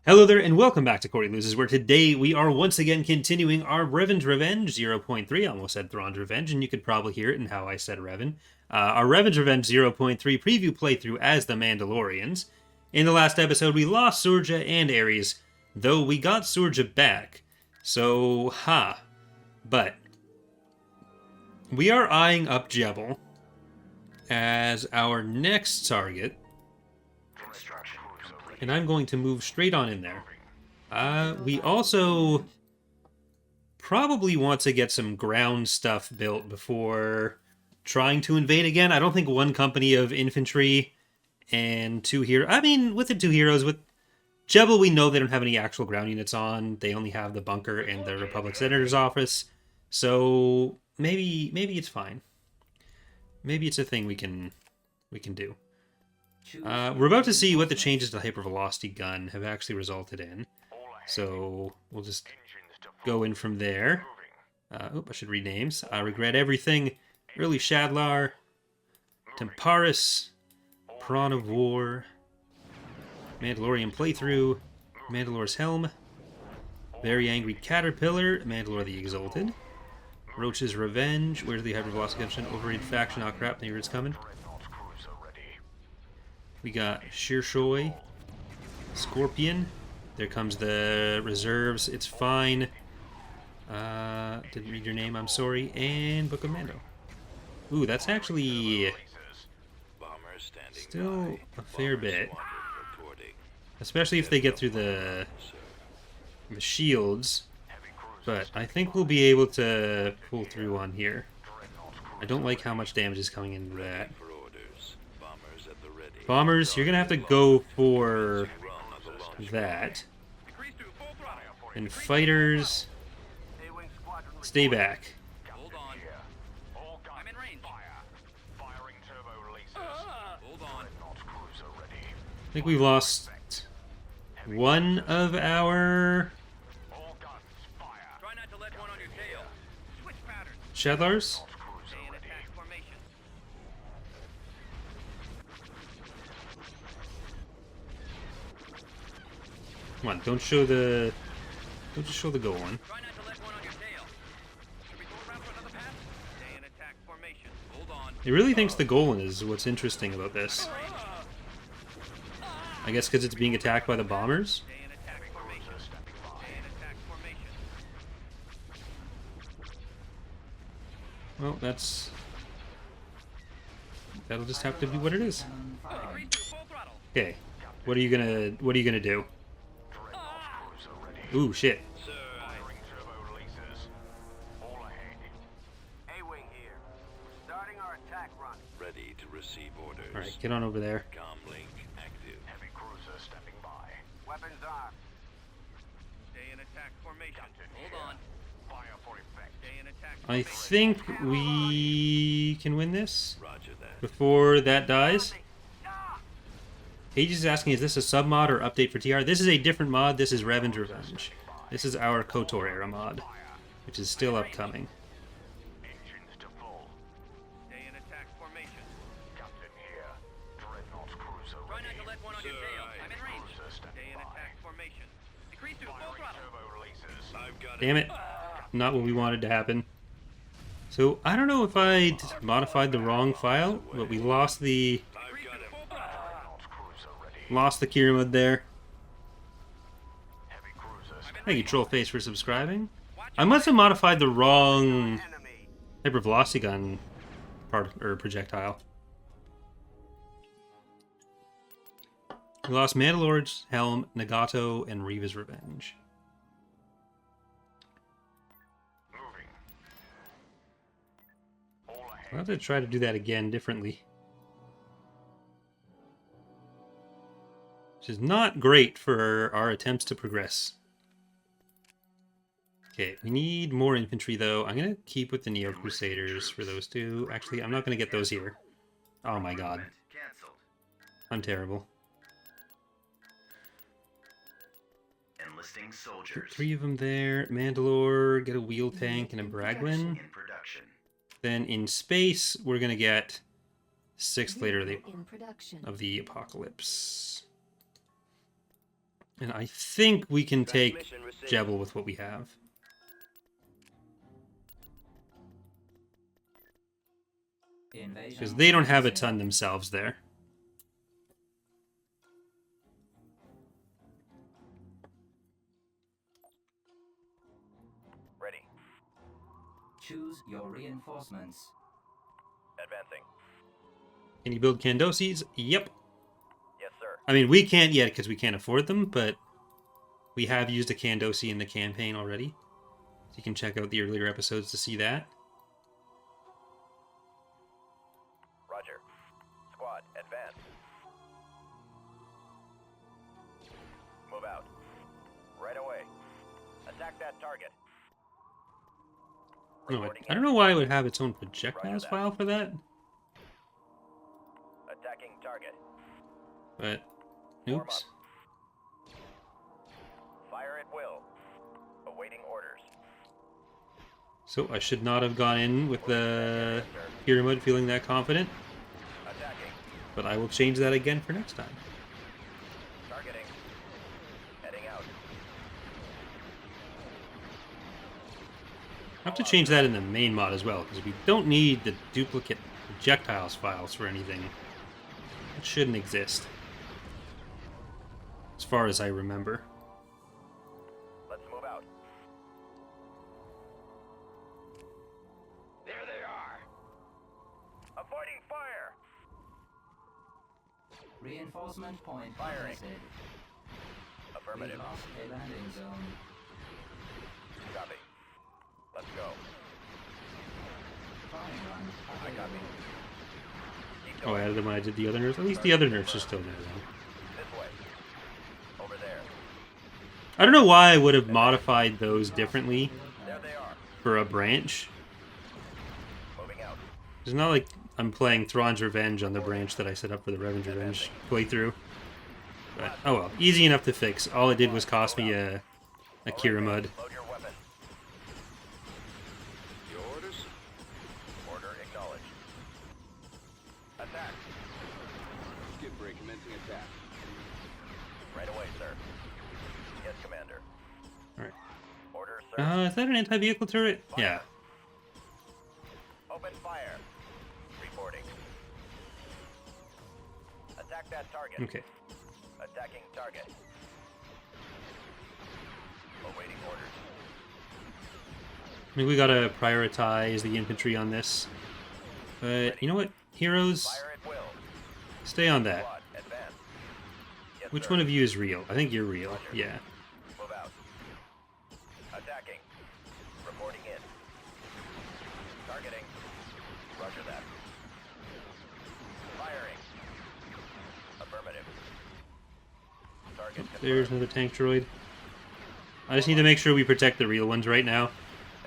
Hello there, and welcome back to Corey Loses, where today we are once again continuing our Revan's Revenge 0.3. I almost said Thrawn's Revenge, and you could probably hear it in how I said Revan. Our Revan's Revenge 0.3 preview playthrough as the Mandalorians. In the last episode, we lost Surja and Ares, though we got Surja back. So, But we are eyeing up Jebel as our next target, and I'm going to move straight on in there. We also probably want to get some ground stuff built before trying to invade again. I don't think one company of infantry and two heroes... I mean, with the two heroes, with Jebel, we know they don't have any actual ground units on. They only have the bunker and the Republic Senator's office. So maybe it's fine. Maybe it's a thing we can do. We're about to see what the changes to the hypervelocity gun have actually resulted in. So we'll just go in from there. I should read names. I regret everything. Early Shadlar, Temparis, Prawn of War, Mandalorian Playthrough, Mandalore's Helm, Very Angry Caterpillar, Mandalore the Exalted, Roach's Revenge, Where's the Hypervelocity Gun? Overrated Faction, oh crap, the it's coming. We got Shearshoy, Scorpion. There comes the reserves. It's fine. Didn't read your name, I'm sorry. And Book of Mando. Ooh, that's actually still a fair bit. Especially if they get through the shields. But I think we'll be able to pull through on here. I don't like how much damage is coming into that. Bombers, you're going to have to go for that. And fighters, stay back. I think we've lost one of our Shadlars. Come on, don't just show the goal one. He really thinks the Golan is what's interesting about this. I guess because it's being attacked by the bombers? Well, that'll just have to be what it is. Okay. What are you gonna do? Ooh, shit. Ready to receive orders. Alright, get on over there. Comlink active. Heavy cruiser stepping by. Weapons armed. Stay in attack formation. Hold on. Fire for effect. Stay in attack formation. I think we can win this Roger that. before that dies. Paige is asking, is this a sub-mod or update for TR? This is a different mod. This is Revan's Revenge. This is our KOTOR era mod, which is still upcoming. Engines to full. Stay in attack formation. Captain here. Dreadnought cruiser ready. Try not to let one on your tail. I'm in range. Stay in attack formation. Decrease to full throttle. Turbo releases. I've got Damn it. Not what we wanted to happen. So, I don't know if I modified the wrong file, but we lost the Kira there. Thank you, Trollface, for subscribing. I must have modified the wrong hypervelocity gun part or projectile. We lost Mandalore's Helm, Nagato, and Reva's Revenge. I'll have to try to do that again differently. Which is not great for our attempts to progress. Okay, we need more infantry though. I'm going to keep with the Neo Crusaders for those two. Actually, I'm not going to get those here. Oh my god. I'm terrible. Enlisting soldiers. Three of them there. Mandalore, get a wheel tank and a Bragwin. Then in space, we're going to get 6th later of the apocalypse. And I think we can take Transmission received. Jebel with what we have. Because they don't have a ton themselves there. Ready. Choose your reinforcements. Advancing. Can you build Kandosis? Yep. Yes, sir. I mean, we can't yet because we can't afford them, but we have used a Kandosi in the campaign already. So you can check out the earlier episodes to see that. Roger. Squad, advance. Move out. Right away. Attack that target. No, Reporting I don't know why it would have its own projectiles file for that, attacking target. but Warm oops. Fire at will. Awaiting orders. So I should not have gone in with the pyramid feeling that confident, Attacking. but I will change that again for next time. Targeting. Heading out. I have to change that in the main mod as well, because we don't need the duplicate projectiles files for anything. It shouldn't exist. As far as I remember. Let's move out. There they are. Avoiding fire. Reinforcement point Firing. planted. We Affirmative. lost a landing zone. Copy. Let's go. Flying run I copy. available. Keep Oh, I going. added them when I did the other nerfs. At least the other nerfs are still there, though. This way. Over there. I don't know why I would have modified those differently There they are. for a branch. Moving out. It's not like I'm playing Thrawn's Revenge on the branch that I set up for the Revan's Revenge playthrough. But, oh well. Easy enough to fix. All it did was cost me a Kira mud. Load your weapon. Your orders? Order acknowledged. Attack. Skip break commencing attack. Right away, sir. Yes, Commander. Alright. Order, sir. Is that an anti-vehicle turret? Yeah. Open fire. Reporting. Attack that target. Okay. Attacking target. Awaiting orders. I mean, we gotta prioritize the infantry on this. But, you know what? Heroes, Fire at will. stay on that. Squad, advance. Yes, Which sir. one of you is real? I think you're real. Yeah. Move out. Attacking. Reporting in. Targeting. Roger that. Firing. Affirmative. Target There's confirmed. another tank droid. I just need to make sure we protect the real ones right now.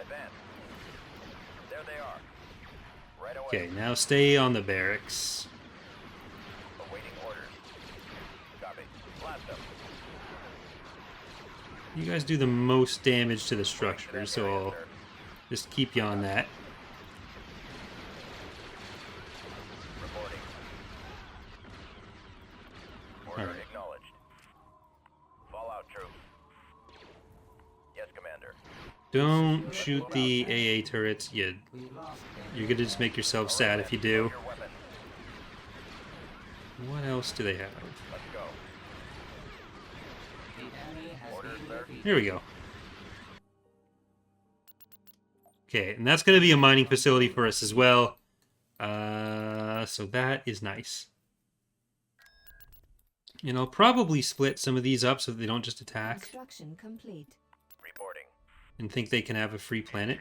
Advance. There they are. Right away. Okay, now stay on the barracks. Awaiting orders. Copy. Blast them. You guys do the most damage to the structure, so I'll just keep you on that. Reporting. Order Alright. acknowledged. Fallout troops. Yes, Commander. Don't shoot the AA turrets. We lost a You're gonna just make yourself sad if you do. Load your weapon. What else do they have? Let's go. The enemy has Order, been sir. defeated. Here we go. Okay, and that's going to be a mining facility for us as well. So that is nice. And I'll probably split some of these up so that they don't just attack Construction complete. Reporting. and think they can have a free planet.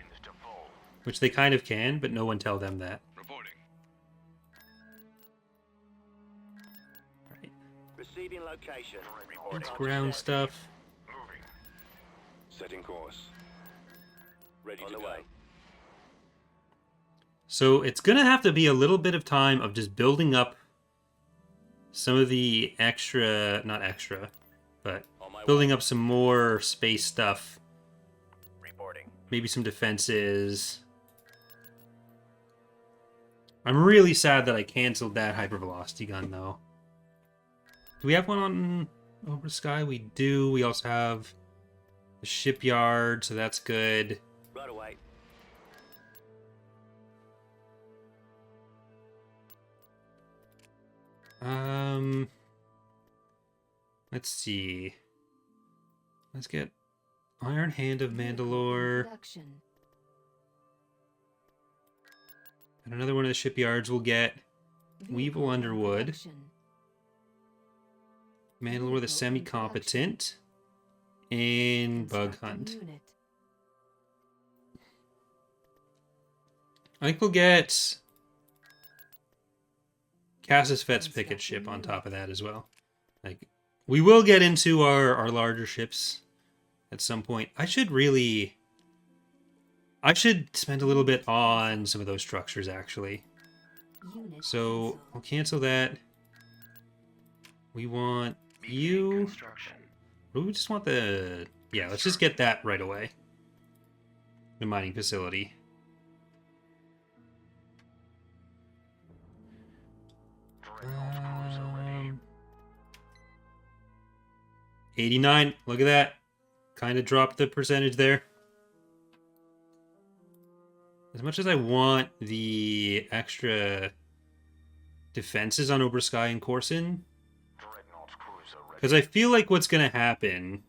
Which they kind of can, but no one tell them that. Reporting. Right. Receiving location. Reporting. That's ground stuff. Setting course. Ready On to the go. way. So it's going to have to be a little bit of time of just building up some of the extra, not extra, but On my building up some more space stuff. way. Reporting. Maybe some defenses. I'm really sad that I canceled that hypervelocity gun, though. Do we have one on Over Sky we do. We also have the shipyard, so that's good. Right away. Let's see. Let's get Iron Hand of Mandalore. Production. And another one of the shipyards will get Weevil Underwood. Production. Mandalore the Semi-Competent. And Bug Hunt. Unit. I think we'll get Cassus Fett's picket ship on top of that as well. Like, we will get into our larger ships at some point. I should spend a little bit on some of those structures, actually. Unit So, cancelled. we'll cancel that. We want you. Or we just want the... Yeah, let's just get that right away. The mining facility. Um, 89. Look at that. Kind of dropped the percentage there. As much as I want the extra defenses on Obersky and Corson, because I feel like what's going to happen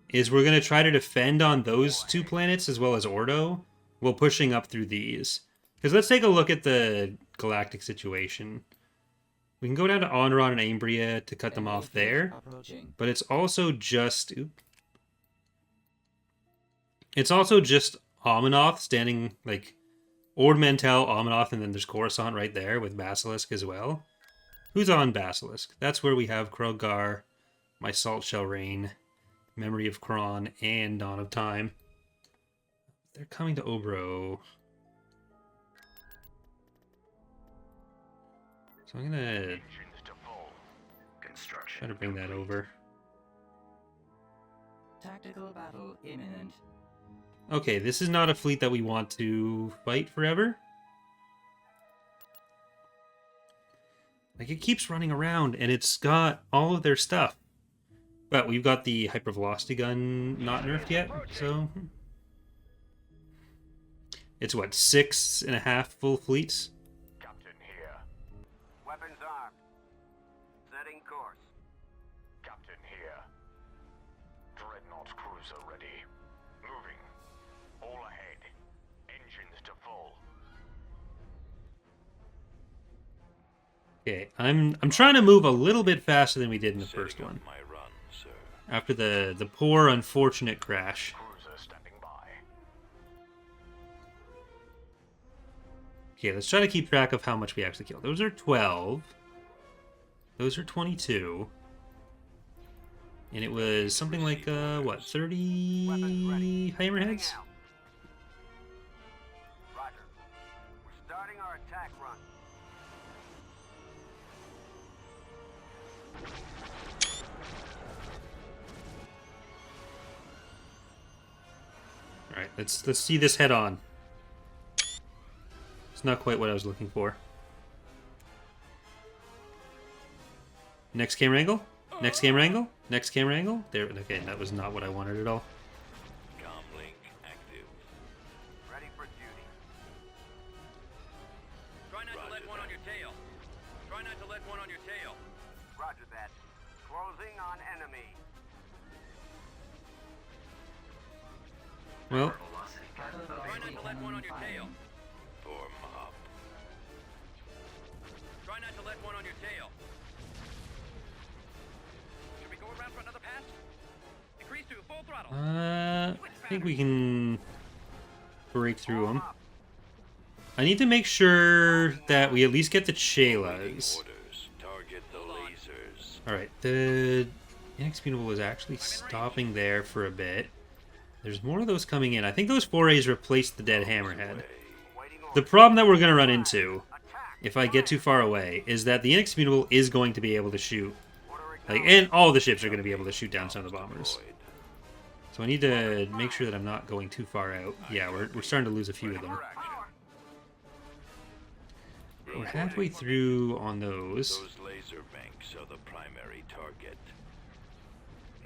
is we're going to try to defend on those two planets as well as Ordo while pushing up through these. Because let's take a look at the galactic situation. We can go down to Onron and Ambria to cut them off there. Approaching. But it's also just... It's also just Amanoth standing, like, Ord Mantell, Amanoth, and then there's Coruscant right there with Basilisk as well. Who's on Basilisk? That's where we have Krogar, My Salt Shall Rain, Memory of Kron, and Dawn of Time. They're coming to Obro. So I'm gonna try to bring that over. Tactical battle imminent. Okay, this is not a fleet that we want to fight forever. Like, it keeps running around, and it's got all of their stuff. But we've got the hypervelocity gun not nerfed yet, so... It's, what, 6.5 full fleets? Captain here. Weapons armed. Setting course. Captain here. Dreadnought cruiser ready. Moving. All ahead. Engines to full. Okay, I'm trying to move a little bit faster than we did in the first Setting up one. my run, sir. After the poor, unfortunate crash. Cruiser standing by. Okay, let's try to keep track of how much we actually killed. Those are 12. Those are 22. And it was something like, what, 30 hammerheads? Out. Roger. We're starting our attack run. Alright, let's see this head on. It's not quite what I was looking for. Next camera angle? Next camera angle? Next camera angle? There, okay, that was not what I wanted at all. Comlink active. Ready for duty. Try not to Roger let one that. on your tail. Try not to let one on your tail. Roger that. Closing on enemy. Well, Try not to let one on your tail. Form up. Try not to let one on your tail. Should we go around for another pass? Increase to full throttle. I think we can break through them. I need to make sure that we at least get the Chelas. Orders. Target the lasers. Alright, the Inexputable is actually stopping there for a bit. There's more of those coming in. I think those forays replaced the dead hammerhead. Waiting The problem that we're going to run into, if I get too far away, is that the Inexputable is going to be able to shoot. Like, and all the ships are going to be able to shoot down some of the bombers. Deployed. So I need to make sure that I'm not going too far out. Yeah, we're starting to lose a few of them. We're halfway through on those. Those laser banks are the primary target.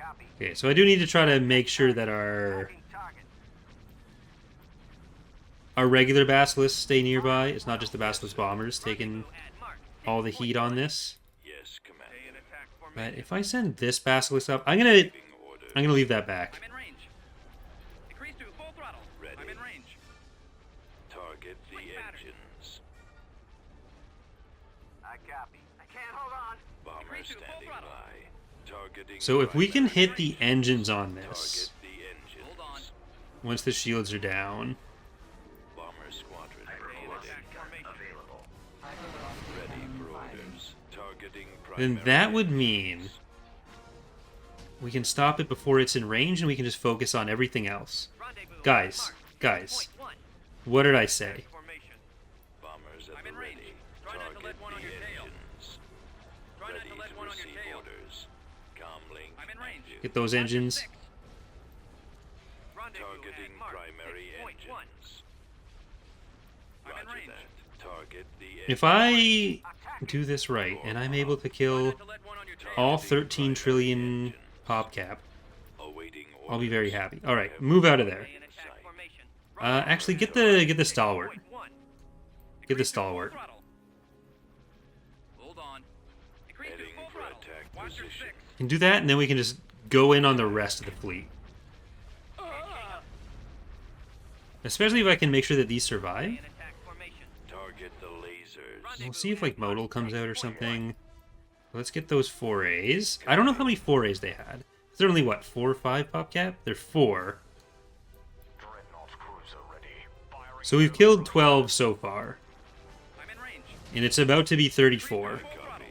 Copy. Okay, so I do need to try to make sure that our Tracking target. regular basilisks stay nearby. It's not just the basilisk bombers taking At mark. all the heat on this. Yes, Commander. Stay in attack formation. But if I send this basilisk up, I'm gonna leave that back. I'm in range. Decrease to full throttle. Ready. I'm in range. Target the Switch battery. engines. I copy. I can't hold on. Bomber Decrease to full standing throttle. by. Targeting. So if we can primary hit the engines on this, Target the engines. Hold on. once the shields are down, Bomber squadron Stay in reporting. attack formation. Ready for orders. Targeting then primary that would mean engines. we can stop it before it's in range and we can just focus on everything else. Rendezvous. Guys, Mark. guys, Point one. what did I say? Formation. Bombers at I'm the in range. ready. Try not to Target let one on the your tail. engines. Try not Ready to let to one on your receive tail. orders. Comlink I'm in range. active. Get those engines. Six. Rendezvous Targeting at mark. primary 6.1. engines. I'm in Roger range. that. Target the If engines. I do this right and I'm able to Try kill not to let one on your tail. all 13 trillion PopCap, Awaiting I'll be very orders. happy. All right, move out of there. Stay in attack formation. Actually, get the stalwart. 6.1. Get the Decrease to stalwart. full throttle. Hold on. Decrease to Heading full for throttle. attack Watch your position. six. Can do that, and then we can just go in on the rest of the fleet. Especially if I can make sure that these Stay survive. in attack formation. Target the lasers. We'll see if like modal comes out or something. Let's get those 4As. I don't know how many 4As they had. They're only what, 4 or 5 PopCap? They're 4. Dreadnought cruiser ready. Firing So we've killed 12 so far, I'm in range. and it's about to be 34. Full throttle. Copy.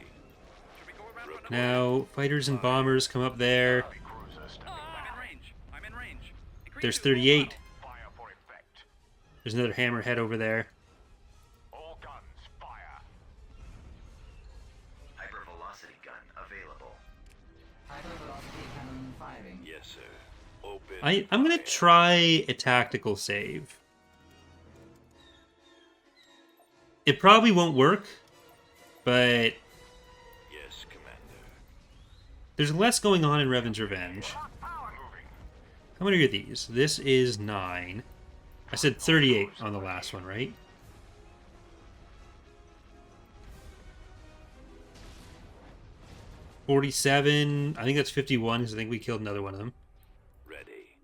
Should we go around for another? Now, fighters and bombers come up there. cruiser standing I'm in range. I'm in range. Decrease There's to full 38. throttle. fire for effect. There's another hammerhead over there. All guns fire. Hypervelocity gun available. Hypervelocity cannon firing. Yes, sir. Open. I'm gonna try a tactical save. It probably won't work, but Yes, Commander. there's less going on in Revan's Revenge. Moving. How many are these? This is 9. I said 38 on the last one, right? $47. I think that's 51 because I think we killed another one of them. Ready.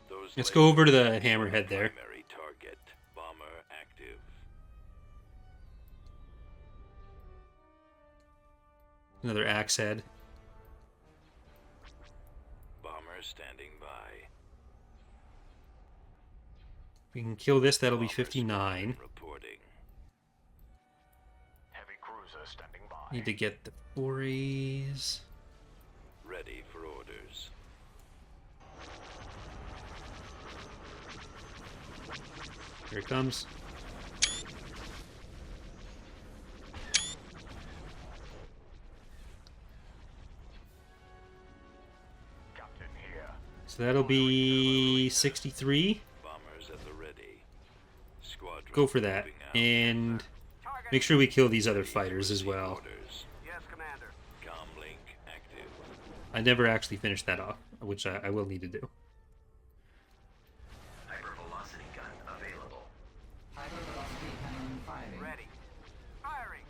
Those Let's go over to the lasers hammerhead there. Primary target. Bomber active. Another axe head. Bomber standing by. We can kill this, that'll be Bomber 59. squadron Reporting. Heavy cruiser standing by. Need to get the 4As. Ready for orders. Here it comes. Captain here. So that'll be 63. Bombers at the ready. Squadron Go for that. moving out. And Target. make sure we kill these other Ready to fighters as receive well. Orders. Yes, Commander. Comlink active. I never actually finished that off, which I will need to do. Hypervelocity gun available. Hypervelocity cannon firing. Ready. Firing.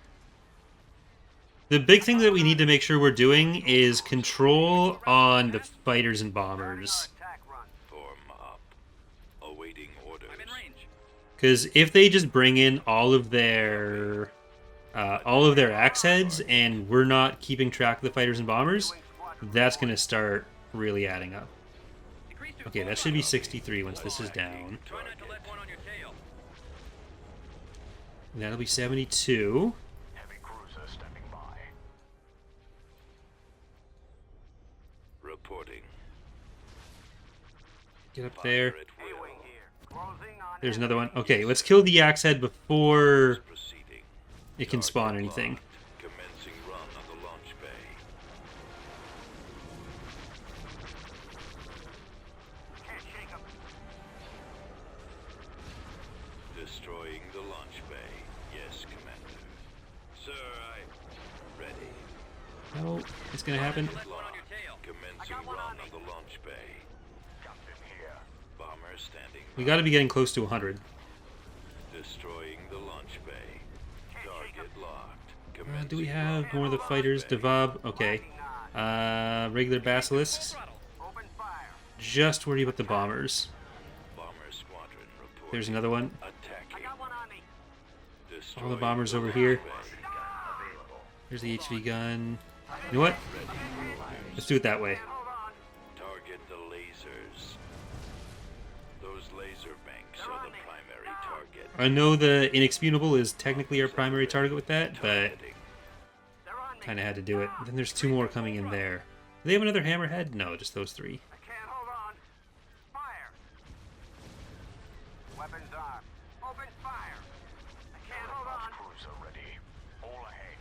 The big thing that we need to make sure we're doing is control on the fighters and bombers. Attack run. Form up. Awaiting orders. I'm in range. Because if they just bring in all of their axe heads and we're not keeping track of the fighters and bombers, that's going to start really adding up. Decrease to Okay, full that should be throttle. 63 once this is down. Try not to let one on your tail. That'll be 72. Heavy cruiser standing by. Reporting. Get up there. Fire at will. A-wing here. Closing on There's enemy. another one. Okay, let's kill the axe head before Proceeding. it can spawn Target anything. locked. Commencing run on the launch bay. Can't shake 'em. Destroying the launch bay. Yes, Commander. Sir, No, it's gonna happen. Let one on your tail. Commencing run on the launch bay. Captain here. Bomber standing We by. got to be getting close to 100. Destroying the launch bay. Target locked. Do we have more of the fighters? Devab, okay. Regular basilisks. Throttle. Open fire. Just worry about the bombers. Bomber squadron reporting. There's another one. Attacking. Got one on me. All the Destroying bombers over launch here. bay. Available. Here's the HV gun. You know what? Let's do it that way. Hold on. Target the lasers. Those laser banks are the primary target. I know the inexpugnable is technically our primary target with that, but Targeting. They're on me. kind of had to do it. Then there's 2 more coming in there. Do they have another hammerhead? No, just those 3. I can't hold on. Fire. Weapons armed. Open fire. I can't hold on. Cruiser ready. All ahead.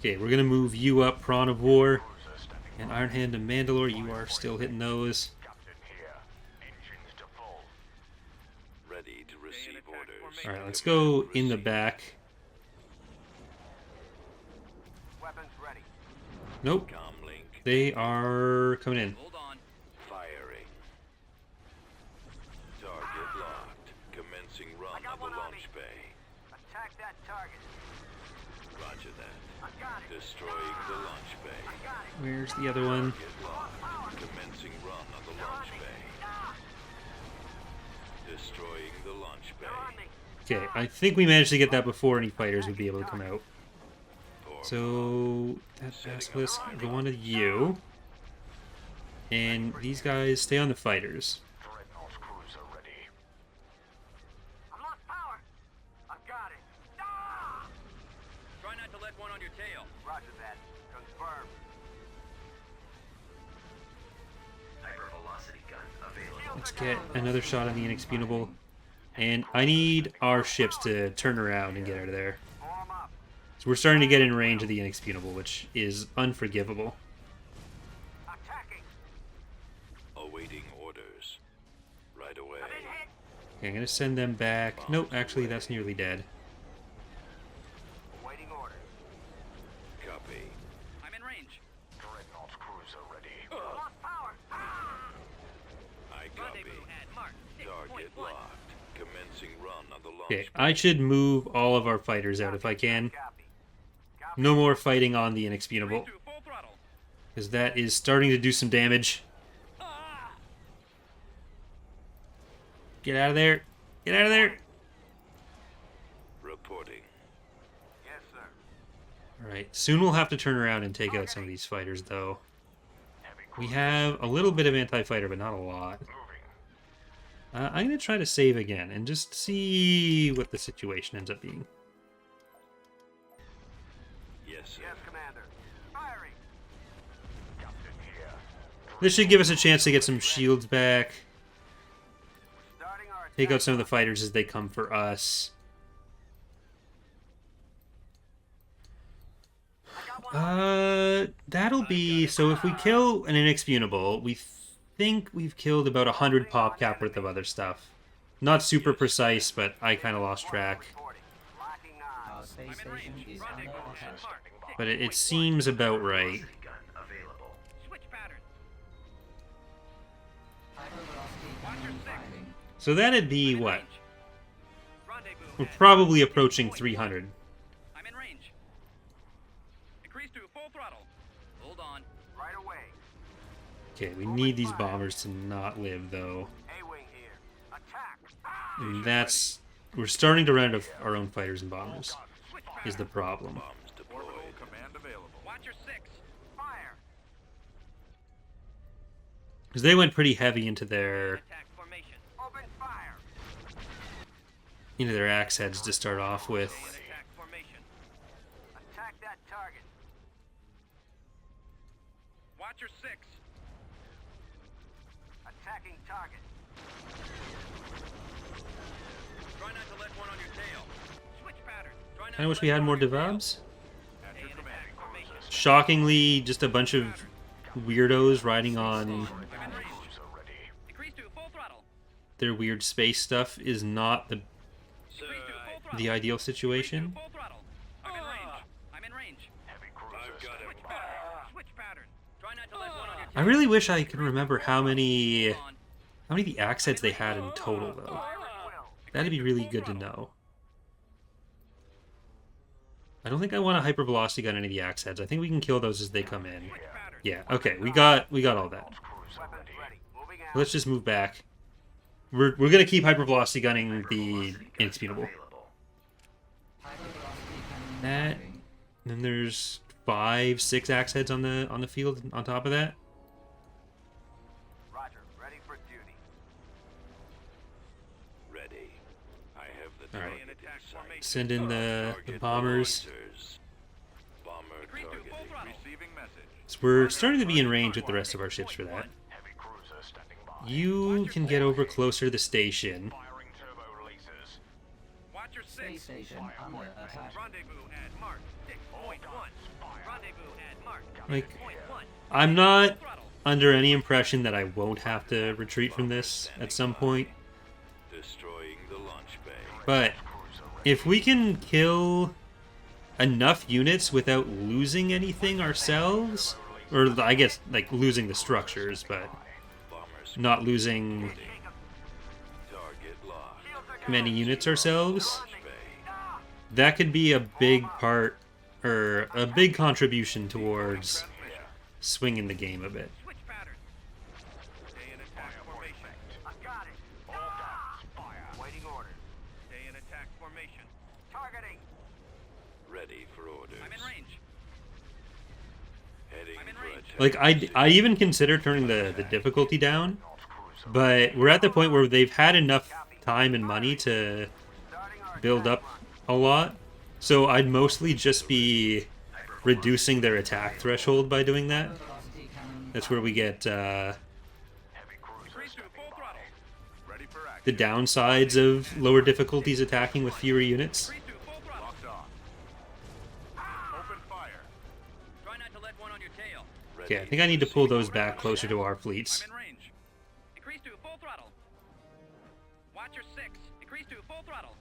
Okay, we're gonna move you up, Prawn of War, Cruiser standing. and Iron Hand and Mandalore. You are still hitting those. Captain here. Engines to full. Ready to receive orders. All right, let's go in the back. Weapons ready. Nope, Comlink they are coming in. Hold on. firing. Target locked. Commencing run I got on the one on launch bay. Attack that target. Roger that. I got it. Destroying the launch bay. I got it. Where's the other one? Target locked. Commencing run on the launch bay. Destroying the launch They're on bay. me. Okay, I think we managed to get that before any fighters would be able to come out. Form So that basilisk, go on to you, and these guys stay on the fighters. Dreadnought cruiser ready. I've lost power. I've got it. Ah! Try not to let one on your tail. Roger that. Confirmed. Hypervelocity gun available. Let's get another shot on the inexpugnable, and I need our ships to turn around and get out of there. Form up. So we're starting to get in range of the inexpugnable, which is unforgivable. Attacking. awaiting orders. Right away. I've been hit. Okay, I'm gonna send them back. Nope, actually that's nearly dead. Awaiting orders. Copy. I'm in range. Dreadnought cruiser ready. Lost power. Ah! I copy. Rendezvous at Mark Target 6.1. locked. Commencing run on the launch Okay, bay. I should move all of our fighters out if I can. Copy. Copy. No more fighting on the inexpugnable, To full throttle. because that is starting to do some damage. Ah! Get out of there! Get out of there! Reporting. Yes, sir. Alright, soon we'll have to turn around and take out some of these fighters, though. Heavy We cruiser have a little bit of anti-fighter, but not a lot. moving. I'm going to try to save again and just see what the situation ends up being. Yes, sir. Yes, Commander. Firing. Captain here. This should give us a chance to get some shields back, Starting our take out attack. some of the fighters as they come for us. That'll be... So if we kill an inexpugnable, we think we've killed about 100 pop cap worth of other stuff. Not super precise, but I kind of lost track. Reporting. Locking on. Our space I'm in station range. is Rendezvous under at attack. Mark But it 6.1. seems about right. Velocity gun available. Switch pattern. Hypervelocity Watch your cannon six. firing. So that'd be, I'm in what? range. Rendezvous We're at probably approaching 6.1. 300. I'm in range. Increase to full throttle. Hold on. Right away. Okay, we need these bombers to not live, though. A-wing here. Attack. Ah! And that's... We're starting to round up our own fighters and bombers, Switch is the pattern. problem. Bombs deployed. Command available. Watch your six. Fire. Because they went pretty heavy into their Attack formation. Open fire. axe heads to start off with. Attack formation. Attack that target. Watch your six. Attacking target. Try not to let one on your tail. Switch pattern. Try not I to wish let we had one more on your tail. devabs. Stay in attack formation. Shockingly, just a bunch of weirdos riding on I'm in range. Decrease to full throttle. their weird space stuff is not Decrease to full throttle. the ideal situation. Full throttle. I'm in range. I'm in range. Heavy I've got him. Switch pattern. I really wish I could remember how many of the axe heads they had in total, though. That'd be really good to know. I don't think I want a hypervelocity gun any of the axe heads. I think we can kill those as they come in. Yeah, okay, we got all that. Let's just move back. We're gonna keep hypervelocity gunning the inexputable. Available. Hypervelocity cannon That. firing. Then there's 5, 6 axe heads on the field on top of that. Roger. Ready for duty. Ready. I have the All right. target in sight. Send in the Target bombers. lasers. Bomber Decrease to full targeting. throttle. Receiving message. So we're starting to be in range with the rest of our ships for that. Heavy cruiser standing by. You can get over closer to the station. Firing turbo releases. Watch your Space 6. station under attack. Rendezvous at mark 6.1. Rendezvous at mark Like, 6.1. I'm not Throttle. under any impression that I won't have to retreat from this at some point. Destroying the launch bay. But if we can kill enough units without losing anything ourselves, or I guess like losing the structures, but Bombers. not losing Target locked. many units ourselves, Launch bay. that could be a big part, or a big contribution towards swinging the game a bit. Switch pattern. Stay in attack formation. I got it. All guns. Fire. Waiting orders. Stay in attack formation. Targeting. Ready for orders. I'm in range. Heading I'm in for range. attack. Like, I even consider turning the difficulty down, but we're at the point where they've had enough time and money to Starting our build up a lot, so I'd mostly just be reducing their attack threshold by doing that. Hypervelocity cannon That's where we get heavy cruiser Decrease to full throttle. ready for the action. downsides of lower difficulties attacking with fewer units. Decrease to full throttle. Locked on. Open fire. Try not to let one on your tail. Okay, I think I need to pull those back closer to our fleets. I'm in range. Decrease to full throttle. Watch your 6. Decrease to full throttle.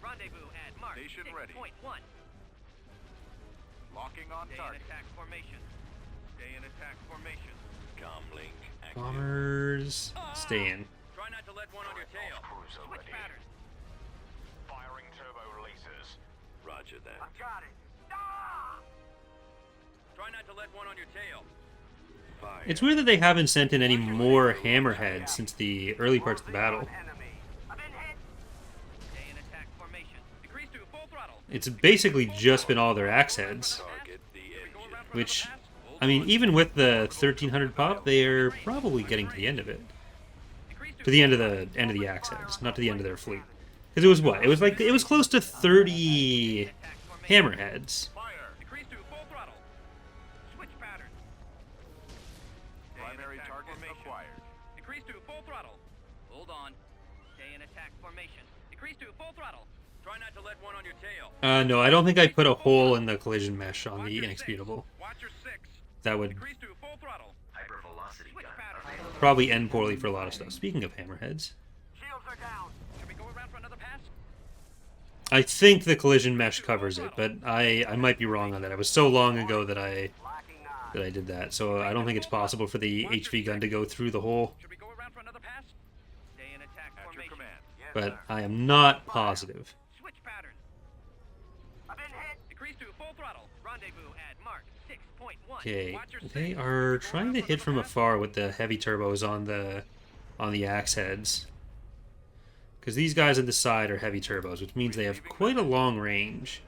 Rendezvous at mark Station ready. 6.1. Locking on Stay in target. attack formation. Stay in attack formation. Comlink active. Bombers, stay in. Try not to let one on your tail. Cruiser Switch ready. pattern. Firing turbo releases. Roger that. Got it. Try not to let one on your tail. Fire. It's weird that they haven't sent in any more hammerheads since the early parts of the battle. Enemy. I've been hit. Stay in attack formation. Decrease to full throttle. It's basically just been all their axe heads, Target the Go engine. around for which, another pass. I mean, even with the 1300 pop, they are probably getting to the end of it. Decrease To the end of the axe heads, not to the end of their fleet. Because it was what? It was close to 30 attack formation. hammerheads. Fire. Decrease to full throttle. Switch pattern. Stay in Primary attack target formation. acquired. Decrease to full throttle. Hold on. Stay in attack formation. Decrease to full throttle. Try not to let one on your tail. No, I don't think I put a hole in the collision mesh on Watch the your inexputable. 6. Watch your 6. That would Decrease to full throttle. Hypervelocity Switch gun pattern. available. probably end poorly for a lot of stuff. Speaking of hammerheads, Shields are down. Should we go around for another pass? I think the collision mesh covers it, but I might be wrong on that. It was so long ago that I Locking on. did that, so I don't think it's possible for the HV gun to go through the hole. Should we go around for another pass? Stay in attack At your formation. command. Yes, But sir. I am not positive. Switch pattern. I've been hit. Decrease to full throttle. Rendezvous at mark 6.1. Okay, Watch your they 6. are Go trying around to for hit from another pass? afar with the heavy turbos on the axe heads. Because these guys at the side are heavy turbos, which means they have quite a long range.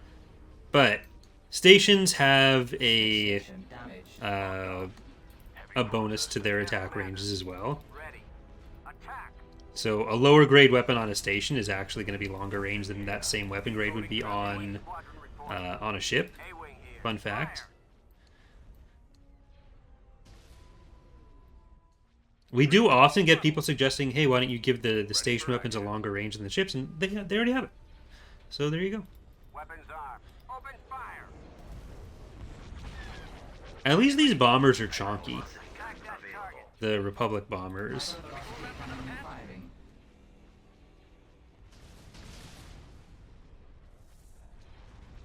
But stations have a station damaged. a bonus to their attack ranges as well. Ready. Attack. So a lower grade weapon on a station is actually going to be longer range than that same weapon grade would be Squadron report. on a ship. A-wing here. Fun fact. Fire. We do often get people suggesting, hey, why don't you give the station weapons a longer range than the ships? And they already have it. So there you go. Weapons armed. Open fire. At least these bombers are chonky. Attack that target. The Republic bombers. Hypervelocity cannon firing.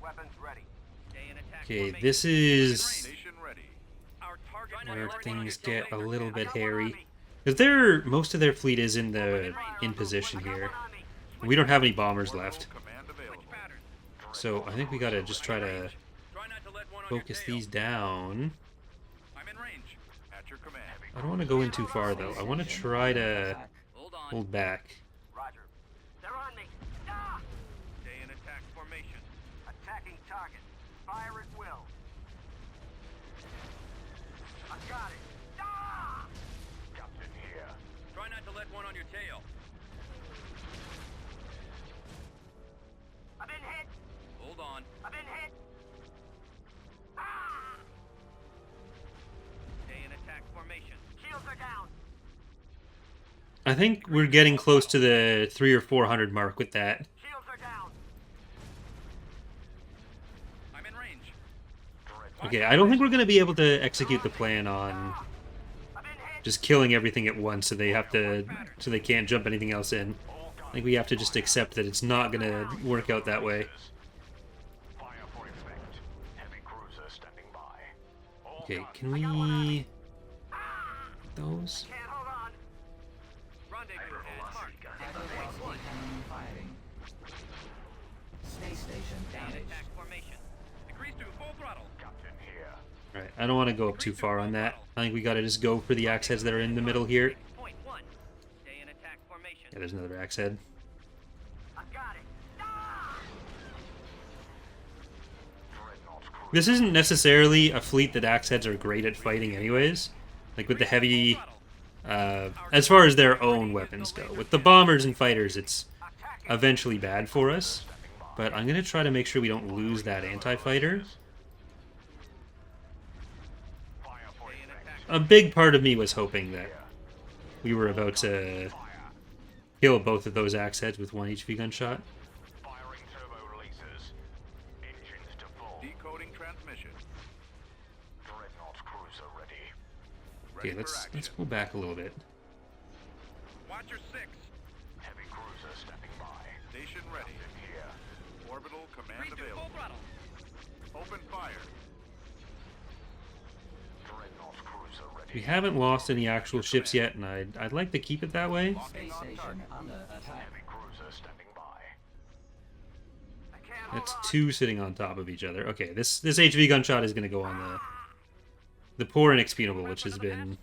Weapons ready. Stay in attack Okay, formation. this is Station ready. Our where things get a little bit hairy. Because most of their fleet is in position here. We don't have any bombers left. Command available. So I think we gotta just try to Try not to let one on your focus tail. these down. I'm in range. At your command. I don't want to go in too far though. I want to try to Hold on. hold back. Roger. They're on me. Ah! Stay in attack formation. Attacking target. Fire at will. I got it. Ah! Captain here. Try not to let one on your tail. I've been hit. Hold on. I've been hit. Ah! Stay in attack formation. Shields are down. I think we're getting close to the 300 or 400 mark with that. Shields are down. I'm in range. Okay, I don't think we're going to be able to execute the plan on I've been hit. just killing everything at once so they can't jump anything else in. I think we have to just accept that it's not going to work out that way. Fire for effect. Heavy cruiser standing by. Okay, can we... those? Can't hold on. Rendezvous at mark. High-velocity cannon firing. Space station Stay in damaged. attack formation. Decrease to full throttle. Captain here. Alright, I don't want to go up too far on that. I think we gotta just go for the axe heads that are in the middle here. 6.1. Stay in attack formation. Yeah, there's another axe head. I got it. Ah! This isn't necessarily a fleet that axe heads are great at fighting anyways. Like with the heavy... as far as their own weapons go. With the bombers and fighters, it's eventually bad for us. But I'm going to try to make sure we don't lose that anti-fighter. A big part of me was hoping that we were about to kill both of those axe heads with one HV gunshot. Firing turbo releases. Engines to full. Decoding transmission. Dreadnought cruiser ready. Okay, let's pull back a little bit. Watch your 6. Heavy cruiser standing by. Station ready. Here. Orbital command Decrease to available. full throttle. Open fire. Dreadnought cruiser ready. We haven't lost any actual ships yet, and I'd like to keep it that way. Space station under attack. Heavy cruiser standing by. I can't That's hold on. two sitting on top of each other. Okay, this HV gunshot is going to go on the poor inexpedable, which has been...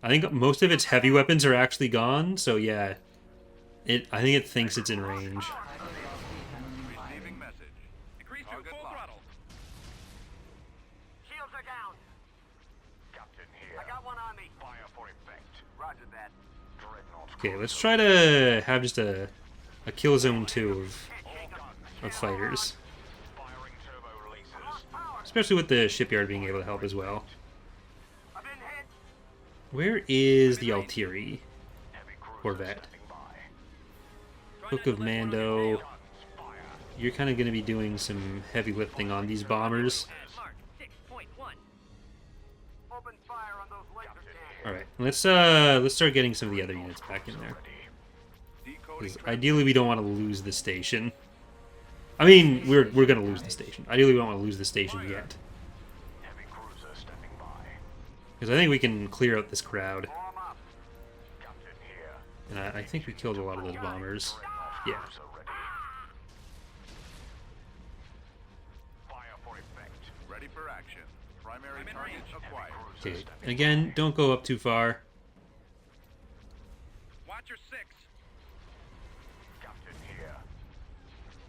I think most of its heavy weapons are actually gone, so yeah. I think it thinks it's in range. High-velocity cannon firing. Receiving message. Decrease to Target full locked. throttle. Shields are down. Captain here. I got one on me. Fire for effect. Roger that. Dreadnought. Okay, let's try to have just a kill zone 2 of fighters. Firing turbo releases. Especially with the shipyard being able to help as well. I've been hit. Where is the Altieri Heavy cruiser Corvette? standing by. Book of Mando. You're kind of going to be doing some heavy lifting on these bombers. At mark. 6.1. Open fire on those laser cannons. All right, let's start getting some of the other units back in there. Decoding 'Cause ideally, we don't want to lose the station. I mean, we're going to lose the station. Ideally, we don't want to lose the station yet. Heavy cruiser standing by. Because I think we can clear out this crowd. Form up. Captain here. And I think we killed a lot of those bombers. Yeah. Cruiser ready. Fire for effect. ready for action. Primary I'm in target range. acquired. Okay, and again, don't go up too far. Watch your 6. Captain here.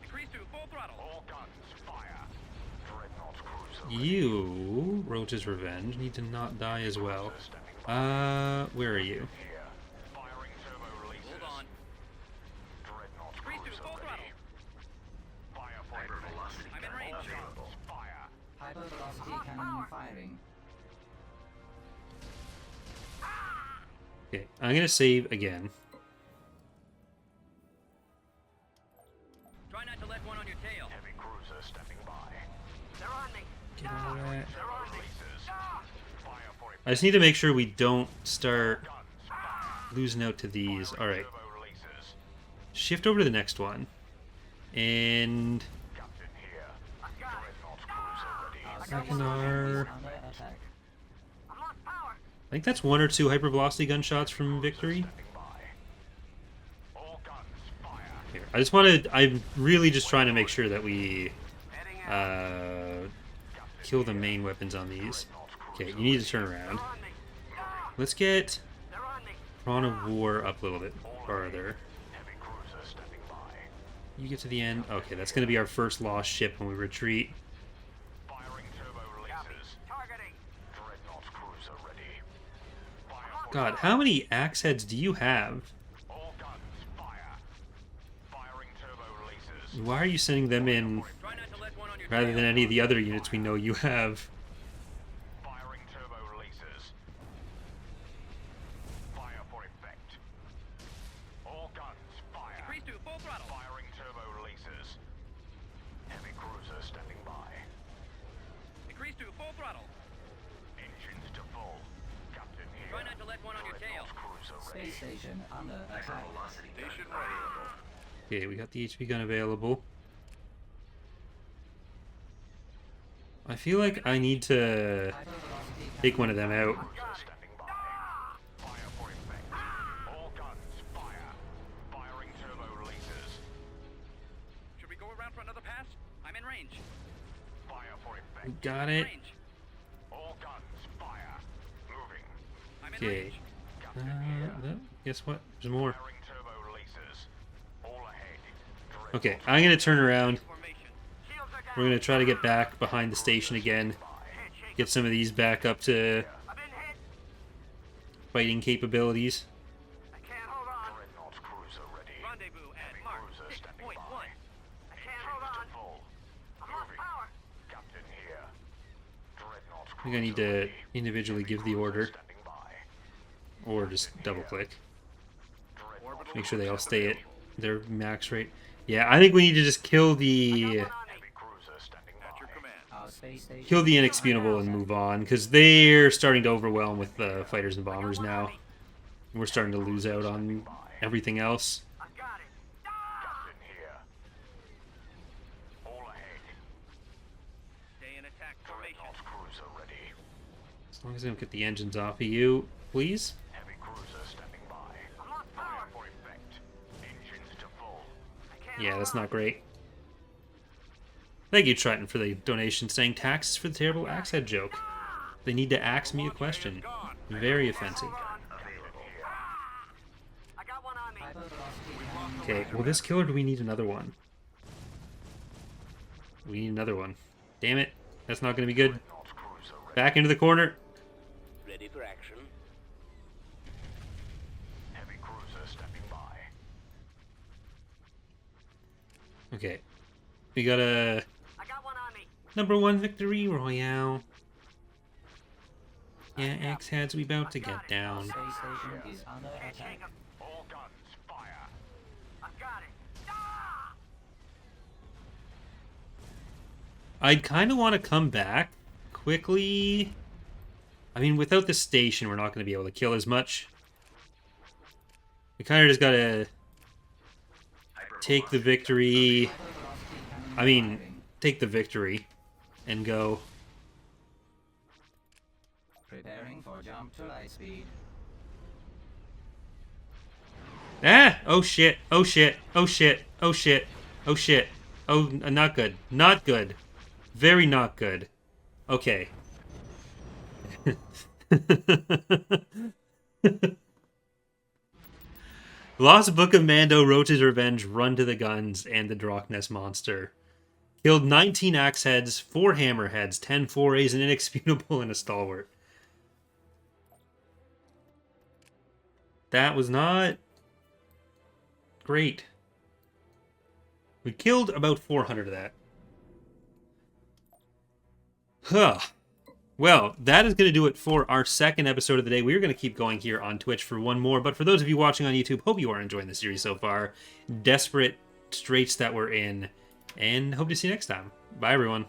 Decrease to full throttle. All guns fire. Dreadnought cruiser You, Roach's Revenge, need to not die as well. standing by. Where are you? Here. Firing turbo releases. Hold on. Dreadnought Decrease to cruiser full ready. throttle. Fire for effect. I'm in range. Guns fire. Hypervelocity cannon firing. Okay, I'm gonna save again. Try not to let one on your tail. Heavy cruiser standing by. They're on me. Get out of that. They're on me. Fire for effect. I just need to make sure we don't start Guns fire. losing out to these. Alright, Turbo releases. shift over to the next one. And... Captain here. Dreadnought cruiser ready. Mackinac. Under attack. I think that's 1 or 2 hypervelocity gunshots from Victory. Here, I just wanted... I'm really just trying to make sure that we kill the main weapons on these. Okay, you need to turn around. Let's get Thrawn of War up a little bit farther. You get to the end. Okay, that's going to be our first lost ship when we retreat. God, how many axe heads do you have? Why are you sending them in rather than any of the other units we know you have? Decrease to full throttle. Decrease to full throttle. Try not to let one on your tail. Space station under attack. Station ready. Okay, we got the HP gun available. I feel like I need to take one of them out. Should we go around for another pass? I'm in range. Got it. Range. I'm in Okay. range. Guess what? There's more. Okay, I'm gonna turn around. Formation. We're gonna try to get back behind the station again. Get some of these back up to fighting capabilities. Rendezvous at mark 6.1. I can't hold on. I'm off power. I think I need to individually give the order. Or just double click. Make sure they all stay at their max rate. Yeah, I think we need to just kill the Our space station. kill the inexpugnable and move on, because they're starting to overwhelm with the fighters and bombers now. And we're starting to lose out on everything else. I got it. Stay in attack formation. As long as I don't get the engines off of you, please. I'm off power. Yeah, that's not great. Thank you, Triton, for the donation saying taxes for the terrible axe head joke. They need to ask me a question. Very offensive. I got one on me. Hypervelocity cannon. Okay, well, this killer, do we need another one? We need another one. Damn it. That's not going to be good. Back into the corner. Ready for action. Okay. We got a I got one on me. #1 victory royale. Yeah, axe heads, we about to get down. Space station is under attack. I got it. I'd kind of want to come back quickly. I mean, without the station, we're not going to be able to kill as much. We kind of just got to take the victory. I mean, take the victory and go. Preparing for jump to light speed. Ah! Oh shit! Oh shit! Oh shit! Oh shit! Oh shit! Oh, not good. Not good. Very not good. Okay. Lost Book of Mando, Roach's Revenge, Run to the Guns, and the Drockness Monster. Killed 19 axe heads, 4 hammerheads, 10 forays, an inexpugnable, and a stalwart. That was not great. We killed about 400 of that. Huh. Well, that is going to do it for our second episode of the day. We're going to keep going here on Twitch for one more. But for those of you watching on YouTube, hope you are enjoying the series so far. Desperate straits that we're in. And hope to see you next time. Bye, everyone.